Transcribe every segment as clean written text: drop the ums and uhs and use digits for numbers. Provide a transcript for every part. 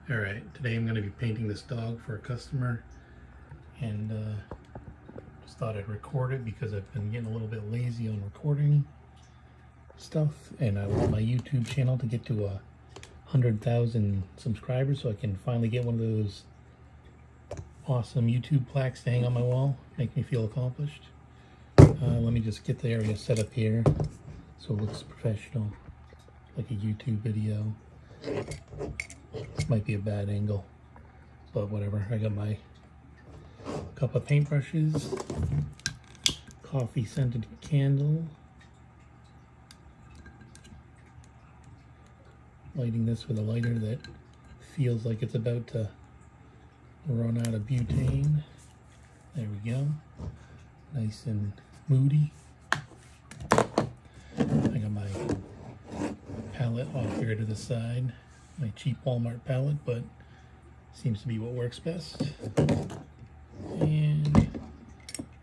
Alright, today I'm going to be painting this dog for a customer, and just thought I'd record it because I've been getting a little bit lazy on recording stuff, and I want my YouTube channel to get to 100,000 subscribers so I can finally get one of those awesome YouTube plaques to hang on my wall, make me feel accomplished. Let me just get the area set up here so it looks professional, like a YouTube video. This might be a bad angle, but whatever. I got my couple of paintbrushes, coffee scented candle, lighting this with a lighter that feels like it's about to run out of butane. There we go. Nice and moody. I got my palette off here to the side. My cheap Walmart palette, but seems to be what works best. And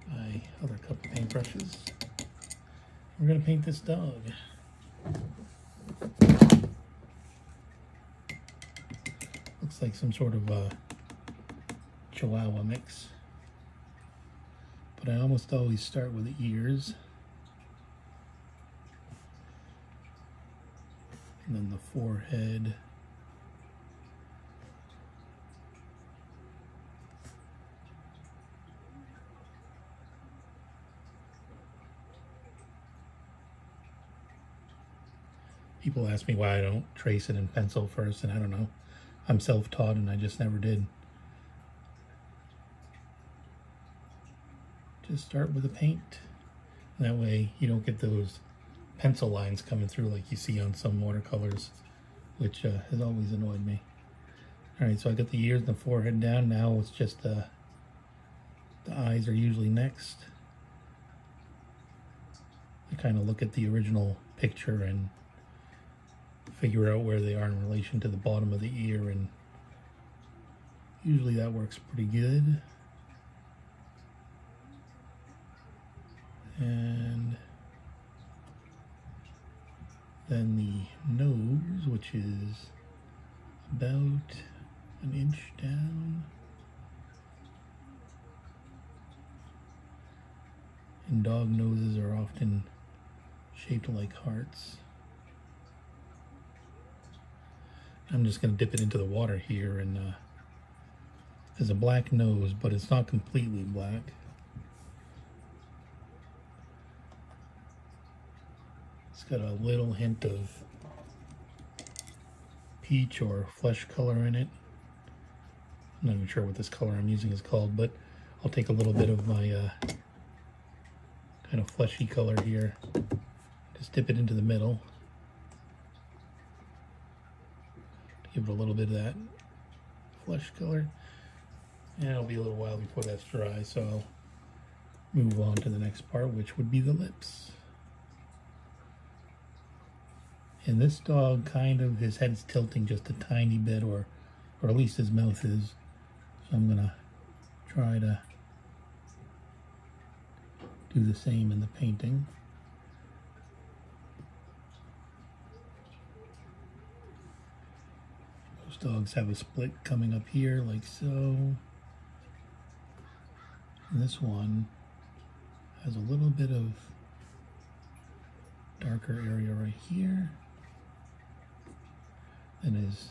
my other couple paintbrushes. We're gonna paint this dog. Looks like some sort of Chihuahua mix. But I almost always start with the ears. And then the forehead. People ask me why I don't trace it in pencil first, and I don't know. I'm self-taught and I just never did. Just start with the paint. That way you don't get those pencil lines coming through like you see on some watercolors, which has always annoyed me. Alright, so I got the ears and the forehead down. Now it's just the eyes are usually next. I kind of look at the original picture and figure out where they are in relation to the bottom of the ear, and usually that works pretty good. And then the nose, which is about an inch down. And dog noses are often shaped like hearts. I'm just going to dip it into the water here, and there's a black nose, but it's not completely black. It's got a little hint of peach or flesh color in it. I'm not even sure what this color I'm using is called, but I'll take a little bit of my kind of fleshy color here. Just dip it into the middle. Give it a little bit of that flesh color, and it'll be a little while before that's dry, so I'll move on to the next part, which would be the lips. And this dog, kind of, his head's tilting just a tiny bit, or at least his mouth is, so I'm gonna try to do the same in the painting. Dogs have a split coming up here like so. And this one has a little bit of darker area right here. Then his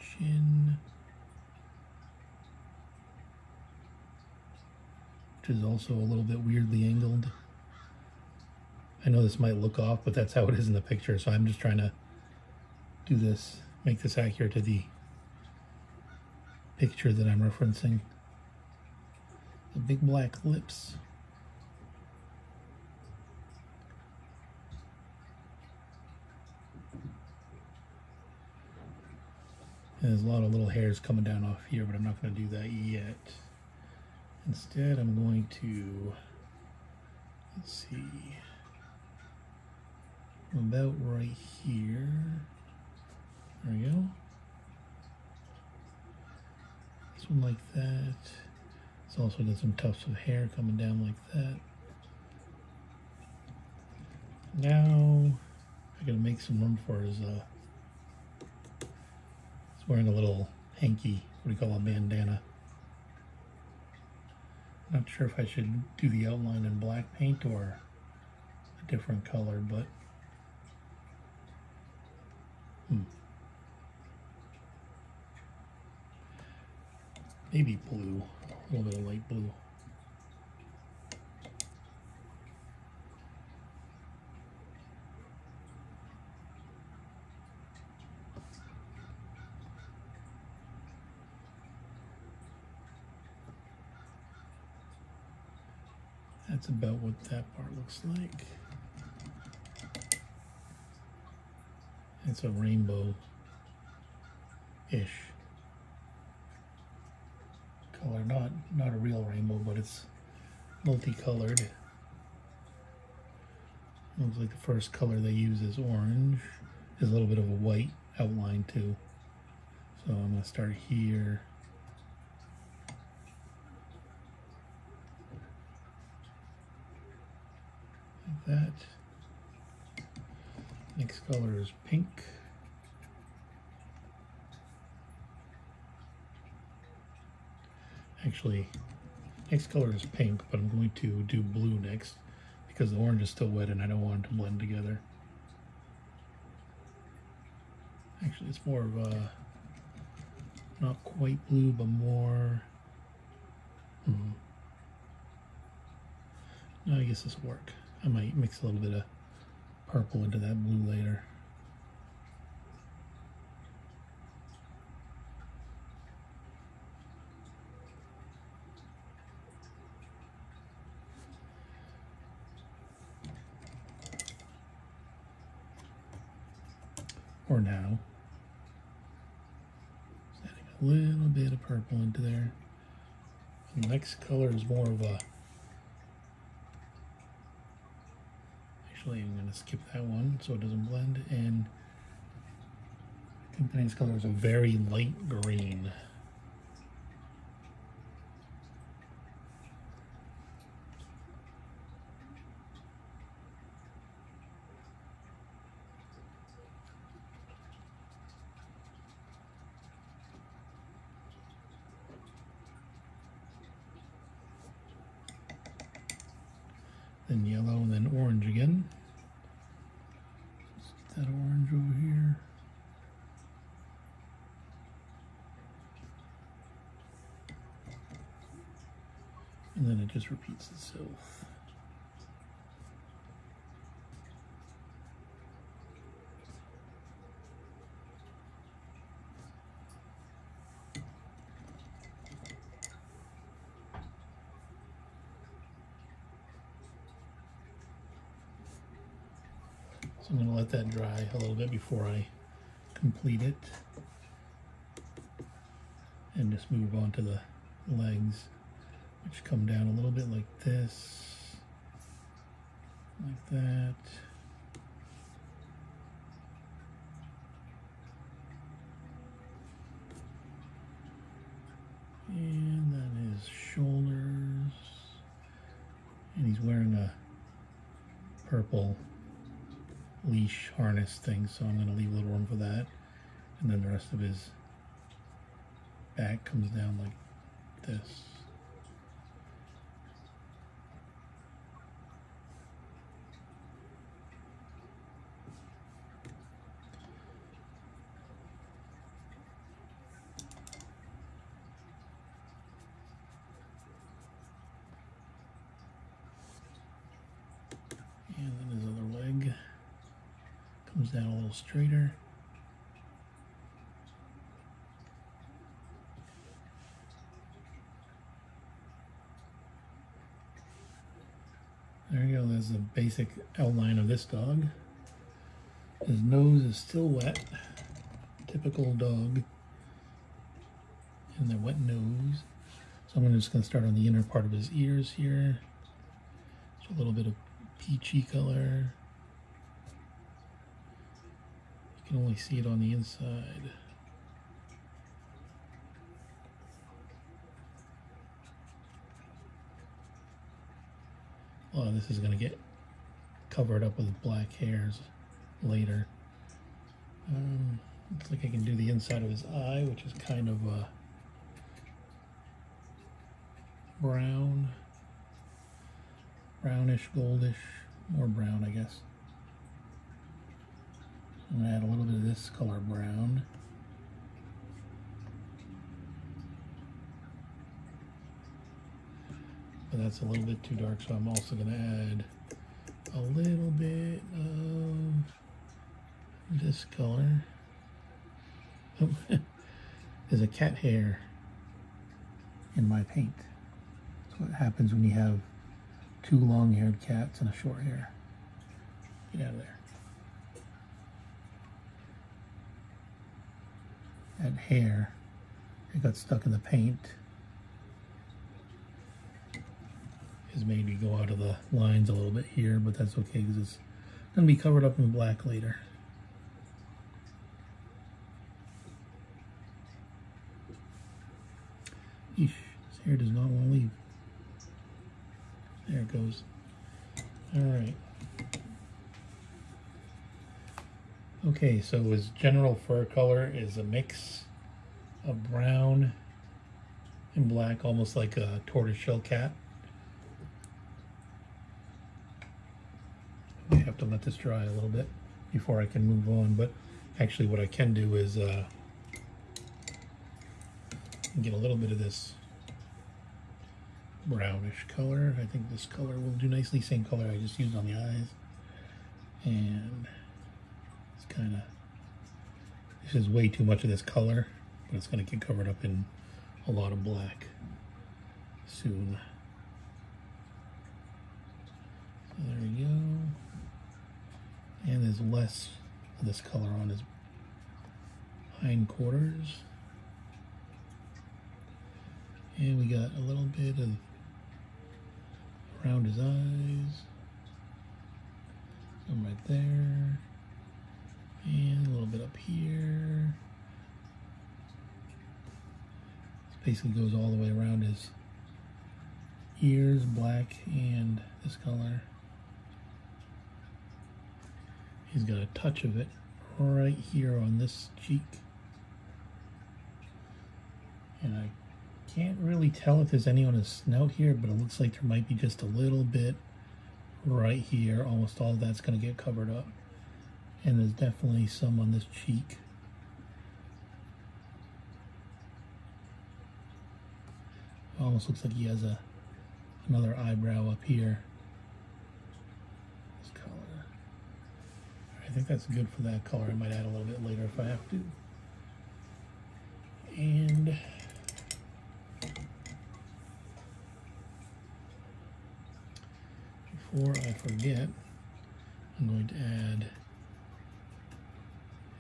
chin, which is also a little bit weirdly angled. I know this might look off, but that's how it is in the picture, so I'm just trying to do this, make this accurate to the picture that I'm referencing. The big black lips. And there's a lot of little hairs coming down off here, but I'm not going to do that yet. Instead, I'm going to, let's see, about right here. There we go. One like that. It's also got some tufts of hair coming down like that. Now I gotta make some room for his he's wearing a little hanky, what do you call a bandana. Not sure if I should do the outline in black paint or a different color, but maybe blue, a little bit of light blue. That's about what that part looks like. It's a rainbow-ish color, not a real rainbow, but it's multicolored. Looks like the first color they use is orange. There's a little bit of a white outline too. So I'm going to start here. Like that. Next color is pink. Actually, next color is pink, but I'm going to do blue next because the orange is still wet and I don't want it to blend together. Actually, it's more of a, not quite blue, but more, no, I guess this will work. I might mix a little bit of purple into that blue later. Or now. Just adding a little bit of purple into there. The next color is more of a, actually I'm going to skip that one so it doesn't blend, and I think the next color is a very light green. Then yellow, and then orange again. Let's get that orange over here. And then it just repeats itself. So I'm going to let that dry a little bit before I complete it. And just move on to the legs, which come down a little bit like this, like that. And then his shoulders. And he's wearing a purple leash harness thing, so I'm going to leave a little room for that. And then the rest of his back comes down like this. And then his other leg comes down a little straighter. There you go, there's the basic outline of this dog. His nose is still wet, typical dog, and the wet nose. So I'm just going to start on the inner part of his ears here. So a little bit of peachy color. You can only see it on the inside. Oh, this is going to get covered up with black hairs later. Looks like I can do the inside of his eye, which is kind of a brown, brownish, goldish, more brown, I guess. I'm going to add a little bit of this color brown. But that's a little bit too dark, so I'm also going to add a little bit of this color. Oh, there's a cat hair in my paint. That's what happens when you have two long-haired cats and a short hair. Get out of there. That hair, it got stuck in the paint. Has made me go out of the lines a little bit here, but that's okay because it's going to be covered up in black later. Eesh, his hair does not want to leave. There it goes. Alright. Okay, so his general fur color is a mix of brown and black, almost like a tortoiseshell cat. I have to let this dry a little bit before I can move on, but actually what I can do is get a little bit of this brownish color. I think this color will do nicely, same color I just used on the eyes. And it's kind of, this is way too much of this color, but it's going to get covered up in a lot of black soon. So there we go. And there's less of this color on his hindquarters. And we got a little bit of around his eyes. Some right there. And a little bit up here. This basically goes all the way around his ears, black, and this color. He's got a touch of it right here on this cheek. And I can't really tell if there's any on his snout here, but it looks like there might be just a little bit right here. Almost all of that's going to get covered up. And there's definitely some on this cheek. It almost looks like he has another eyebrow up here. This color. I think that's good for that color. I might add a little bit later if I have to. And before I forget, I'm going to add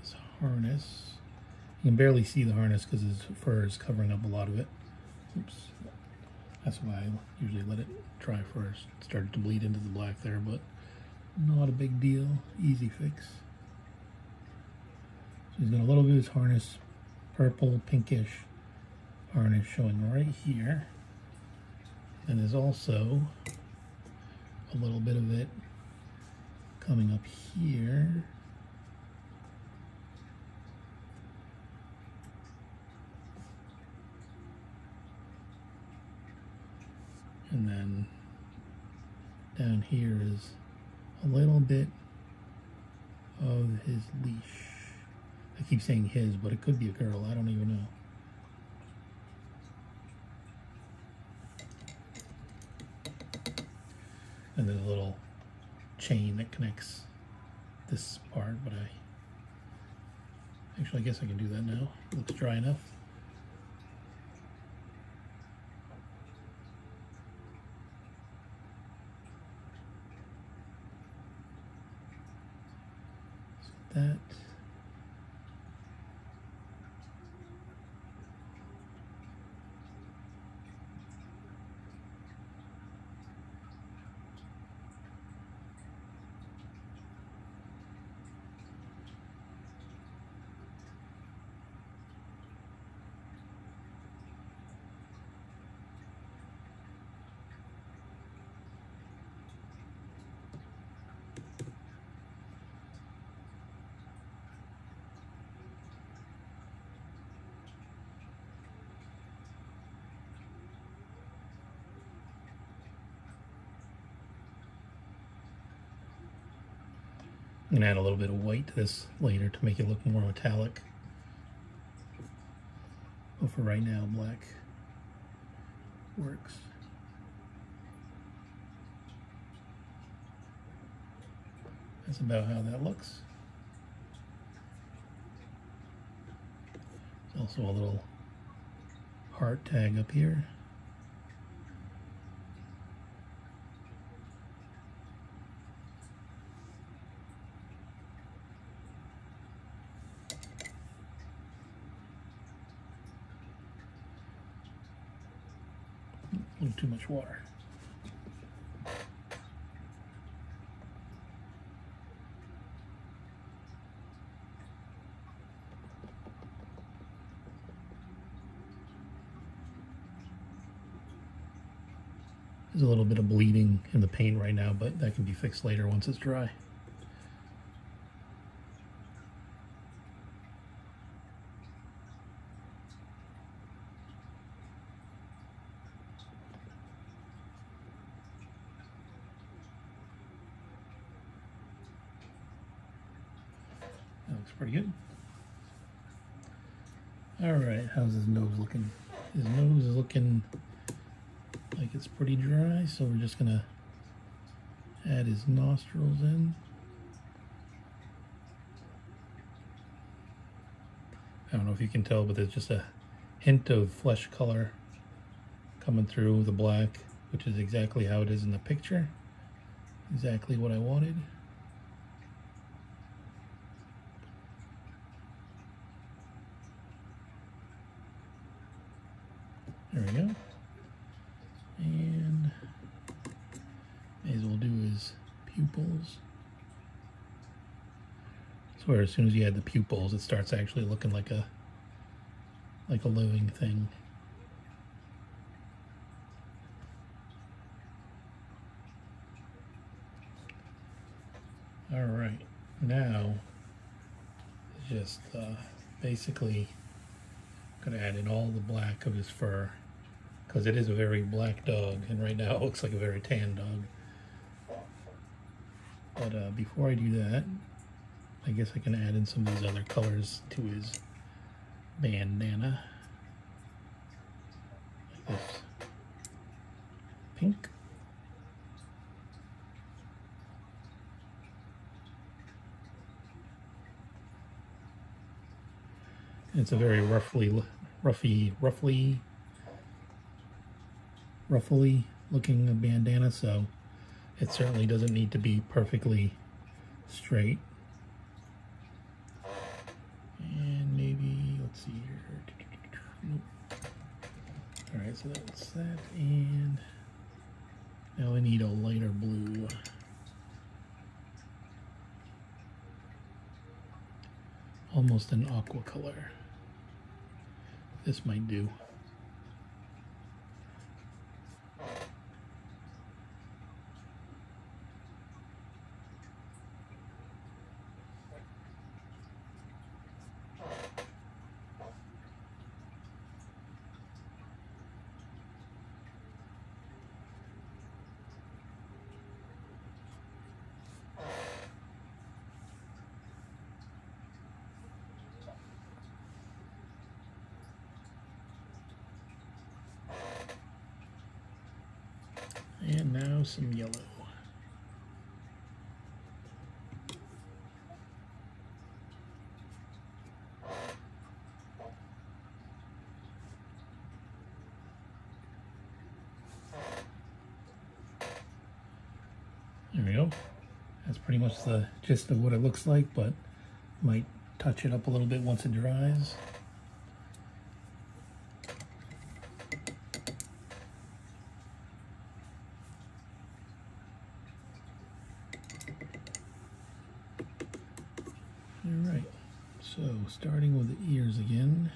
his harness. You can barely see the harness because his fur is covering up a lot of it. Oops. That's why I usually let it dry first. It started to bleed into the black there, but not a big deal. Easy fix. So he's got a little bit of his harness, purple, pinkish harness showing right here. And there's also a little bit of it coming up here. And then down here is a little bit of his leash. I keep saying his, but it could be a girl. I don't even know. And there's a little chain that connects this part, but actually I guess I can do that now. It looks dry enough. So that. I'm gonna add a little bit of white to this later to make it look more metallic. But for right now, black works. That's about how that looks. There's also a little heart tag up here. A little too much water. There's a little bit of bleeding in the paint right now, but that can be fixed later once it's dry. That looks pretty good. Alright, how's his nose looking? His nose is looking like it's pretty dry, so we're just gonna add his nostrils in. I don't know if you can tell, but there's just a hint of flesh color coming through the black, which is exactly how it is in the picture. Exactly what I wanted. There we go. And may as well do his pupils. I swear, as soon as you add the pupils, it starts actually looking like a living thing. All right, now just basically gonna add in all the black of his fur, because it is a very black dog, and right now it looks like a very tan dog. But before I do that, I guess I can add in some of these other colors to his bandana. Like this pink. And it's a very ruffly looking bandana, so it certainly doesn't need to be perfectly straight. And maybe, let's see here. Nope. Alright, so that's that, and now I need a lighter blue. Almost an aqua color. This might do. And now some yellow. There we go. That's pretty much the gist of what it looks like, but might touch it up a little bit once it dries. Alright, so starting with the ears again.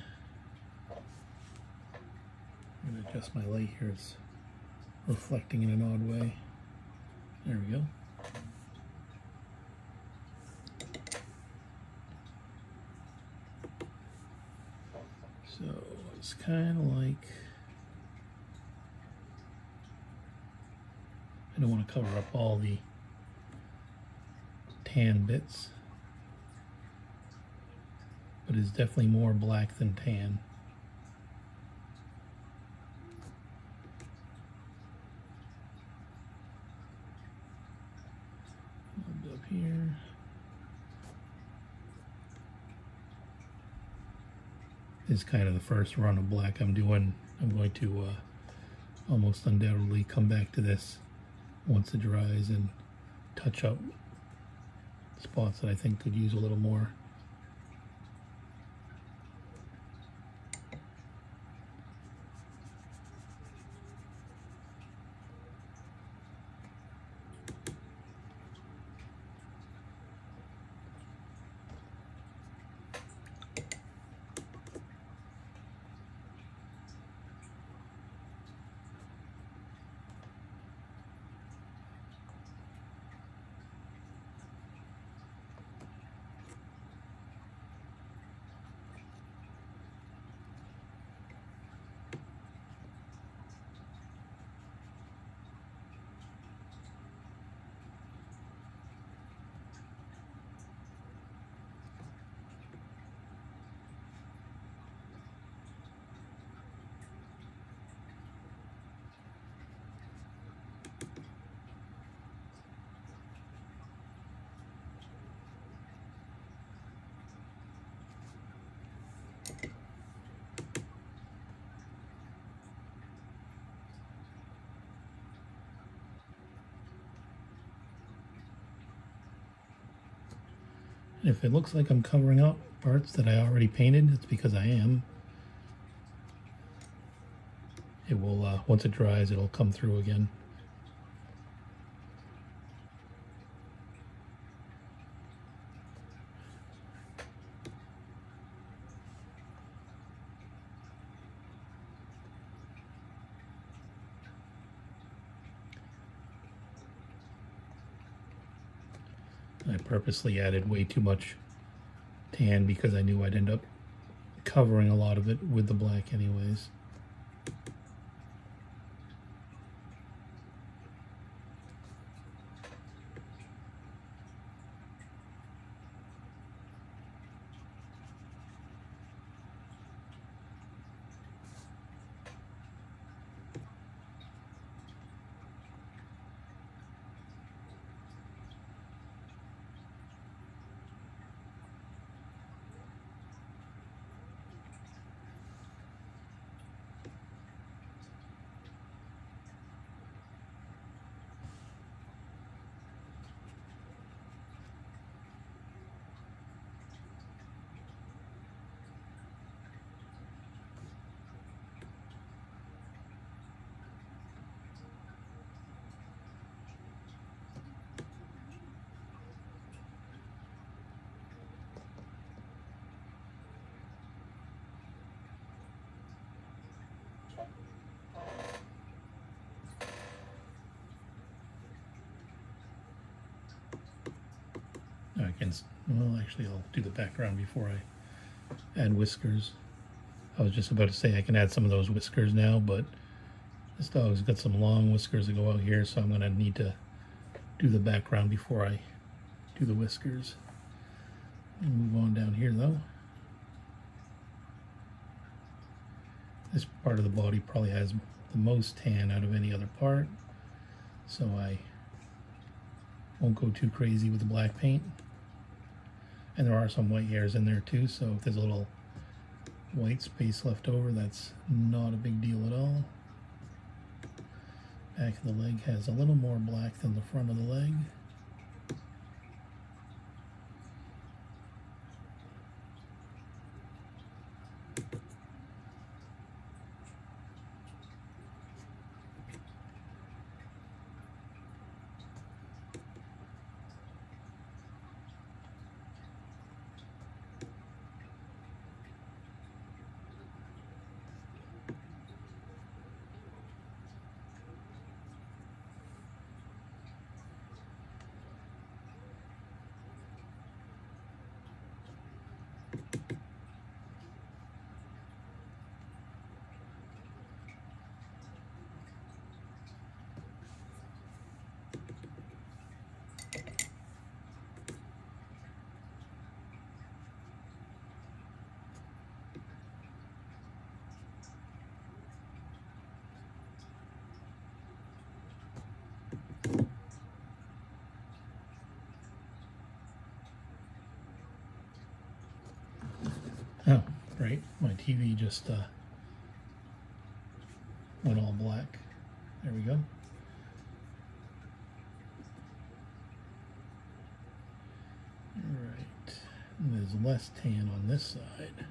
I'm going to adjust my light here, it's reflecting in an odd way. There we go. So it's kind of like, I don't want to cover up all the tan bits, but it's definitely more black than tan. A little bit up here. This is kind of the first run of black I'm doing. I'm going to almost undoubtedly come back to this once it dries and touch up spots that I think could use a little more. If it looks like I'm covering up parts that I already painted, it's because I am. It will, once it dries, it'll come through again. I purposely added way too much tan because I knew I'd end up covering a lot of it with the black anyways. Well, actually I'll do the background before I add whiskers. I was just about to say I can add some of those whiskers now, but this dog's got some long whiskers that go out here, so I'm going to need to do the background before I do the whiskers. And move on down here though. This part of the body probably has the most tan out of any other part, so I won't go too crazy with the black paint. And there are some white hairs in there too, so if there's a little white space left over, that's not a big deal at all. Back of the leg has a little more black than the front of the leg. right? My TV just went all black. There we go. Alright, there's less tan on this side.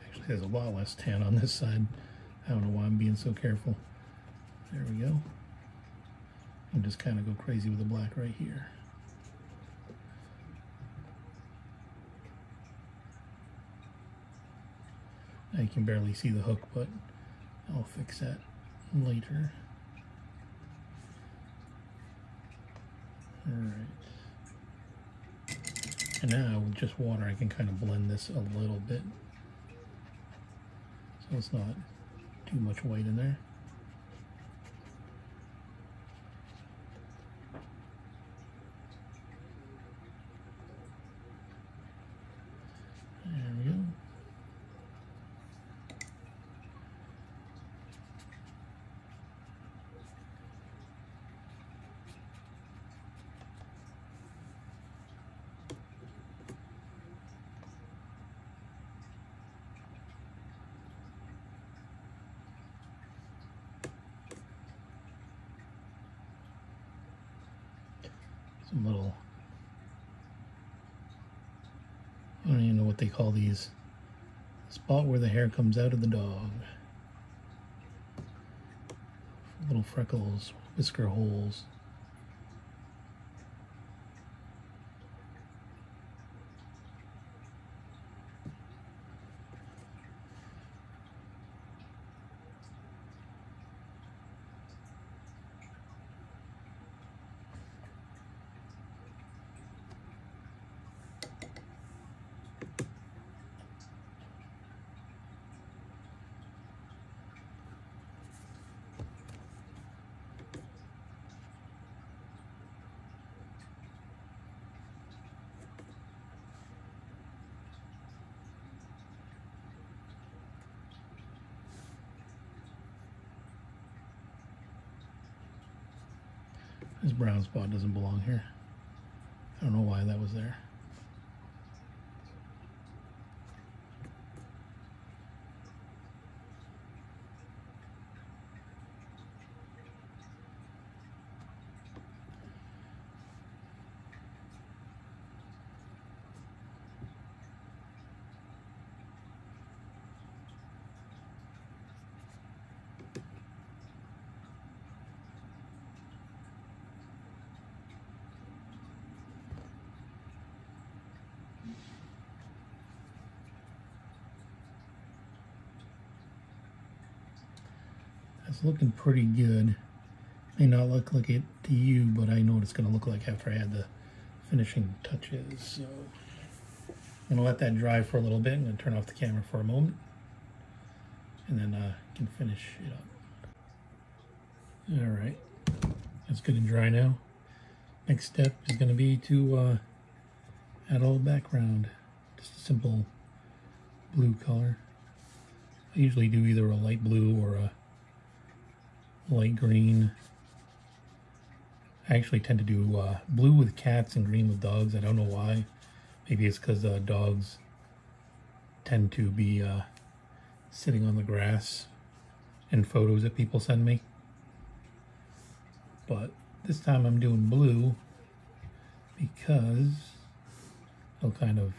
Actually, there's a lot less tan on this side. I don't know why I'm being so careful. There we go. And just kind of go crazy with the black right here. Now you can barely see the hook, but I'll fix that later. Alright. And now with just water I can kind of blend this a little bit. So it's not too much white in there. There we go. Some little, I don't even know what they call these. Spot where the hair comes out of the dog. Little freckles, whisker holes. This brown spot doesn't belong here. I don't know why that was there. It's looking pretty good. May not look like it to you, but I know what it's going to look like after I add the finishing touches. So I'm going to let that dry for a little bit. I'm going to turn off the camera for a moment, and then can finish it up. All right, that's good and dry now. Next step is going to be to add all the background. Just a simple blue color. I usually do either a light blue or a light green. I actually tend to do blue with cats and green with dogs. I don't know why. Maybe it's because dogs tend to be sitting on the grass in photos that people send me. But this time I'm doing blue because it'll kind of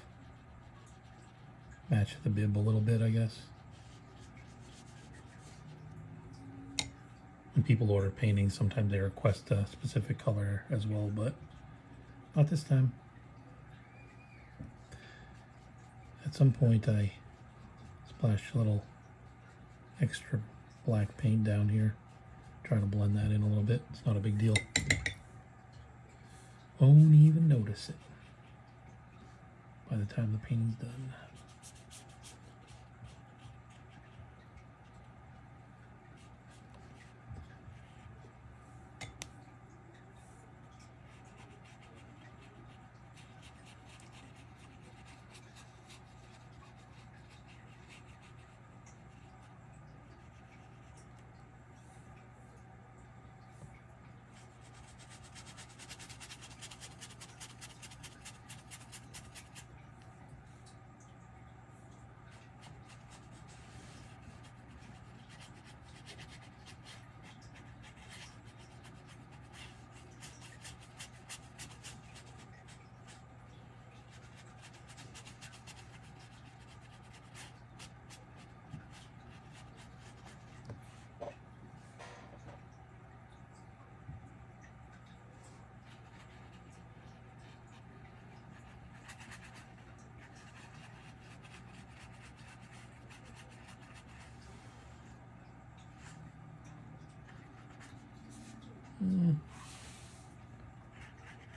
match the bib a little bit, I guess. When people order paintings, sometimes they request a specific color as well, but not this time. At some point I splashed a little extra black paint down here. Try to blend that in a little bit. It's not a big deal. Won't even notice it by the time the painting's done.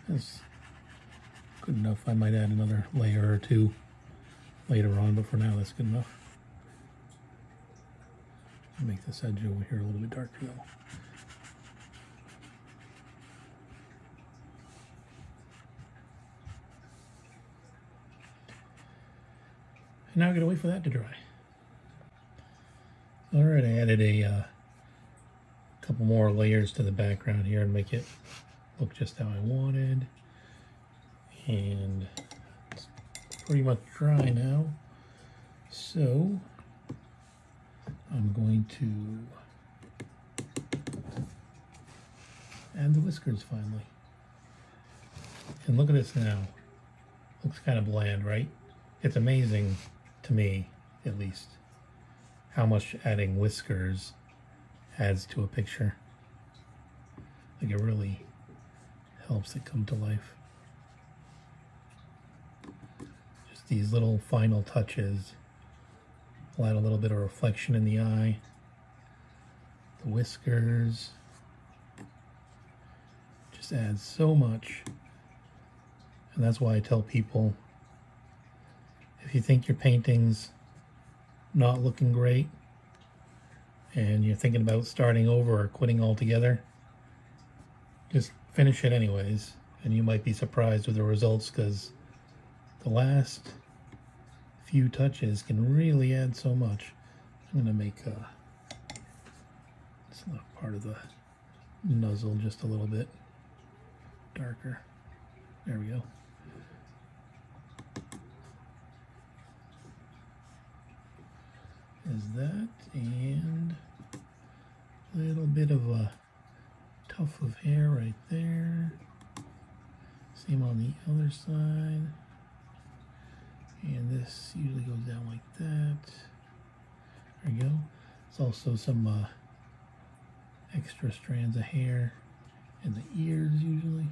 That's good enough. I might add another layer or two later on, but for now that's good enough. I'll make this edge over here a little bit darker though. And now I'm going to wait for that to dry. Alright, I added a couple more layers to the background here and make it look just how I wanted. And it's pretty much dry now. So I'm going to add the whiskers finally. And look at this now. Looks kind of bland, right? It's amazing to me, at least, how much adding whiskers adds to a picture. Like, it really helps it come to life. Just these little final touches will add a little bit of reflection in the eye. The whiskers just adds so much. And that's why I tell people, if you think your painting's not looking great and you're thinking about starting over or quitting altogether, just finish it anyways, and you might be surprised with the results, because the last few touches can really add so much. I'm going to make this left part of the nozzle just a little bit darker. There we go. Is that, and a little bit of a tuft of hair right there. Same on the other side. And this usually goes down like that. There we go. There's also some extra strands of hair in the ears usually.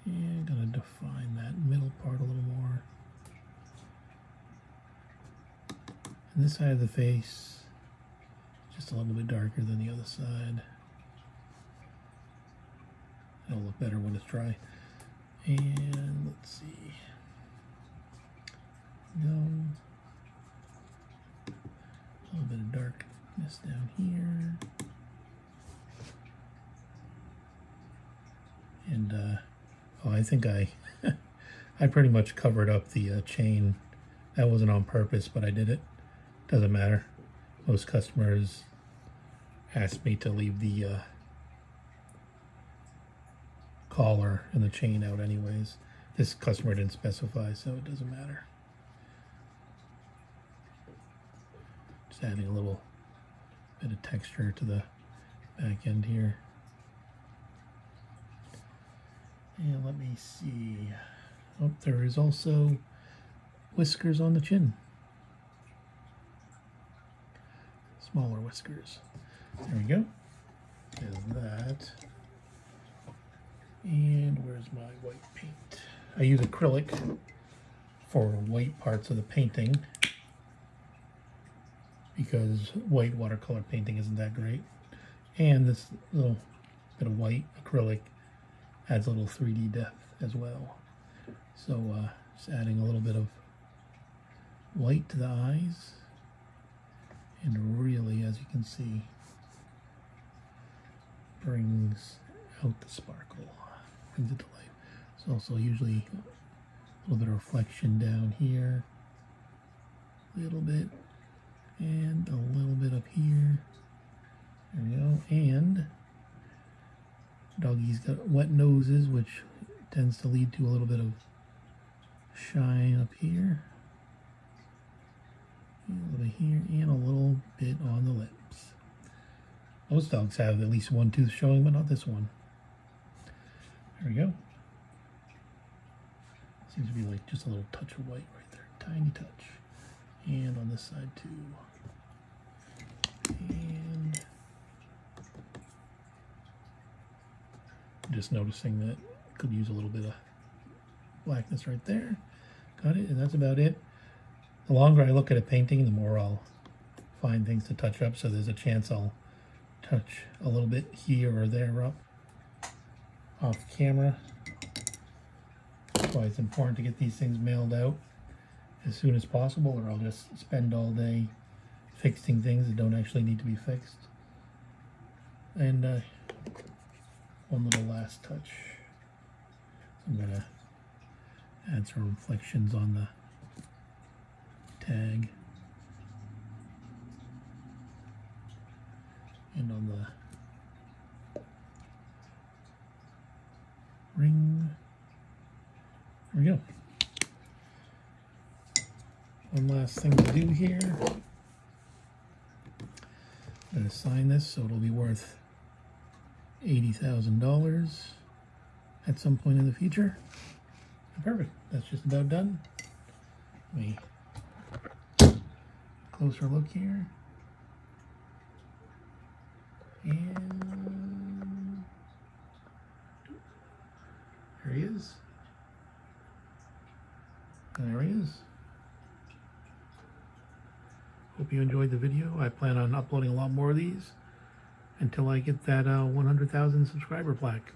And I'm going to define that middle part a little more. And this side of the face, just a little bit darker than the other side. It'll look better when it's dry. And let's see. Go. A little bit of darkness down here. And oh, I think I pretty much covered up the chain. That wasn't on purpose, but I did it. Doesn't matter. Most customers ask me to leave the collar and the chain out anyways. This customer didn't specify, so it doesn't matter. Just adding a little bit of texture to the back end here. And let me see. Oh, there is also whiskers on the chin. Smaller whiskers. There we go. There's that. And where's my white paint? I use acrylic for white parts of the painting because white watercolor painting isn't that great. And this little bit of white acrylic adds a little 3D depth as well. So just adding a little bit of white to the eyes, and really, as you can see, brings out the sparkle, brings it to life. There's also usually a little bit of reflection down here, a little bit, and a little bit up here. There we go. And doggy's got wet noses, which tends to lead to a little bit of shine up here, a little bit here, and a little bit on the lips. Most dogs have at least one tooth showing, but not this one. There we go. Seems to be like just a little touch of white right there, tiny touch. And on this side too. And just noticing that could use a little bit of blackness right there. Got it, and that's about it. The longer I look at a painting, the more I'll find things to touch up, so there's a chance I'll touch a little bit here or there up off camera. That's why it's important to get these things mailed out as soon as possible, or I'll just spend all day fixing things that don't actually need to be fixed. And one little last touch. I'm gonna add some reflections on the tag and on the ring. There we go. One last thing to do here. I'm going to sign this so it'll be worth $80,000 at some point in the future. Perfect. That's just about done. Let me closer look here. And there he is. There he is. Hope you enjoyed the video. I plan on uploading a lot more of these until I get that 100,000 subscriber plaque.